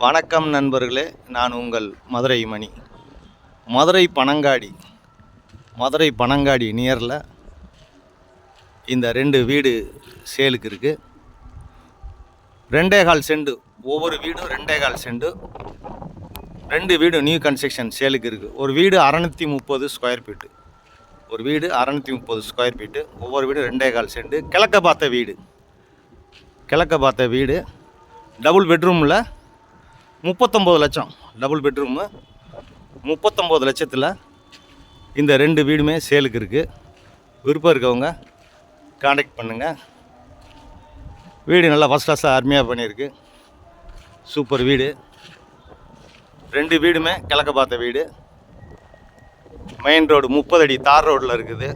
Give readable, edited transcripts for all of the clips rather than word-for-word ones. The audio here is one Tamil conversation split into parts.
வணக்கம் நண்பர்களே, நான் உங்கள் மதுரை மணி. மதுரை பனங்காடி நியரில் இந்த 2 வீடு சேலுக்கு இருக்குது. 2.25 சென்ட், ஒவ்வொரு வீடும் 2.25 சென்ட். 2 வீடு நியூ கன்ஸ்ட்ரக்ஷன் சேலுக்கு இருக்குது. ஒரு வீடு 630 ஸ்கொயர் ஃபீட்டு. ஒரு வீடு 630 ஸ்கொயர் ஃபீட்டு, ஒவ்வொரு வீடு 2.25 சென்ட். கிழக்க பார்த்த வீடு டபுள் பெட்ரூமில் 39 லட்சம். டபுள் பெட்ரூமு 39 லட்சத்தில் இந்த 2 வீடுமே சேலுக்கு இருக்குது. விருப்பம் இருக்கவங்க காண்டாக்ட் பண்ணுங்கள். வீடு நல்லா ஃபஸ்ட் கிளாஸாக அருமையாக பண்ணியிருக்கு. சூப்பர் வீடு. 2 வீடுமே கிழக்க பார்த்த வீடு. மெயின் ரோடு 30 அடி தார் ரோடில் இருக்குது.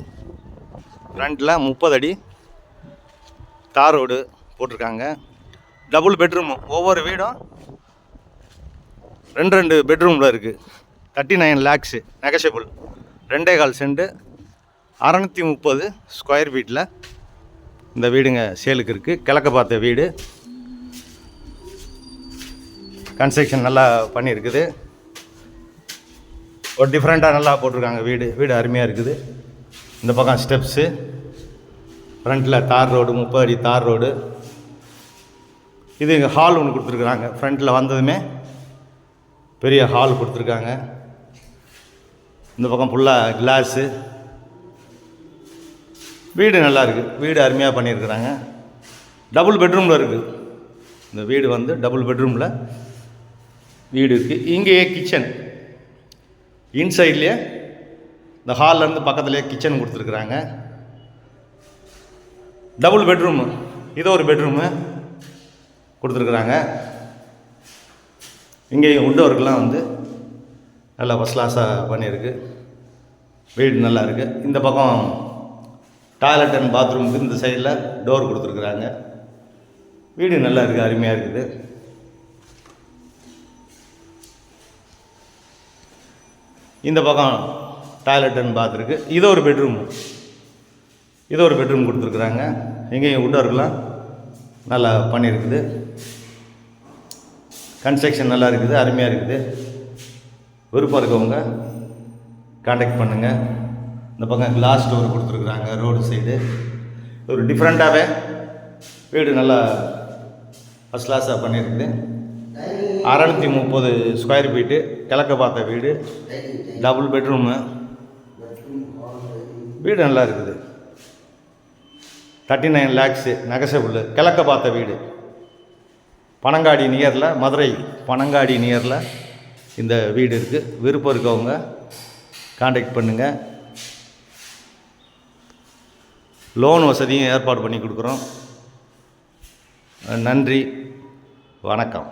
ஃப்ரண்ட்டில் 30 அடி தார் ரோடு போட்டிருக்காங்க. டபுள் பெட்ரூமு, ஒவ்வொரு வீடும் 2 பெட்ரூமில் இருக்குது. 39 lakhs நெகஷியபிள். 2.25 சென்ட், 630 ஸ்கொயர் ஃபீட்டில் இந்த வீடுங்க சேலுக்கு இருக்குது. கிழக்க பார்த்த வீடு. கன்ஸ்ட்ரக்ஷன் நல்லா பண்ணியிருக்குது. ஒரு டிஃப்ரெண்ட்டாக நல்லா போட்டிருக்காங்க. வீடு அருமையாக இருக்குது. இந்த பக்கம் ஸ்டெப்ஸு, ஃப்ரண்ட்டில் தார் ரோடு, 30 அடி தார் ரோடு. இது இங்கே ஹால் ஒன்று கொடுத்துருக்குறாங்க. ஃப்ரண்ட்டில் வந்ததுமே பெரிய ஹால் கொடுத்துருக்காங்க. இந்த பக்கம் ஃபுல்லாக கிளாஸு. வீடு நல்லா இருக்குது. வீடு அருமையாக பண்ணியிருக்கிறாங்க. டபுள் பெட்ரூமில் இருக்குது. இந்த வீடு வந்து டபுள் பெட்ரூமில் வீடு இருக்குது. இங்கேயே கிச்சன், இன்சைட்லேயே இந்த ஹால்லேருந்து பக்கத்துலேயே கிச்சன் கொடுத்துருக்குறாங்க. டபுள் பெட்ரூமு, இது ஒரு பெட்ரூமு கொடுத்துருக்குறாங்க. இங்கேயும் உட் ஒர்க்கெலாம் வந்து நல்லா ஃபஸ்ட் கிளாஸாக பண்ணியிருக்கு. வீடு நல்லா இருக்குது. இந்த பக்கம் டாய்லெட் அண்ட் பாத்ரூமுக்கு இந்த சைடில் டோர் கொடுத்துருக்குறாங்க. வீடு நல்லா இருக்குது, அருமையாக இருக்குது. இந்த பக்கம் டாய்லெட் அண்ட் பாத் இருக்குது. இது ஒரு பெட்ரூம் கொடுத்துருக்குறாங்க. இங்கேயும் உட் ஒர்க்கெலாம் நல்லா பண்ணியிருக்குது. கன்ஸ்ட்ரக்ஷன் நல்லா இருக்குது, அருமையாக இருக்குது. விருப்பம் இருக்கவங்க காண்டாக்ட் பண்ணுங்கள். இந்த பக்கம் கிளாஸ் டோர் கொடுத்துருக்குறாங்க. ரோடு சைடு ஒரு டிஃப்ரெண்ட்டாகவே வீடு நல்லா ஃபஸ்ட் கிளாஸாக பண்ணியிருக்குது. 630 ஸ்கொயர் ஃபீட்டு, கிழக்க பார்த்த வீடு, டபுள் பெட்ரூமு. வீடு நல்லா இருக்குது. 39 lakhs நெகஷியபிள். கிழக்க பார்த்த வீடு, பனங்காடி நியரில், மதுரை பனங்காடி நியரில் இந்த வீடு இருக்குது. விருப்பம் இருக்கவங்க காண்டாக்ட் பண்ணுங்கள். லோன் வசதியும் ஏற்பாடு பண்ணி கொடுக்குறோம். நன்றி, வணக்கம்.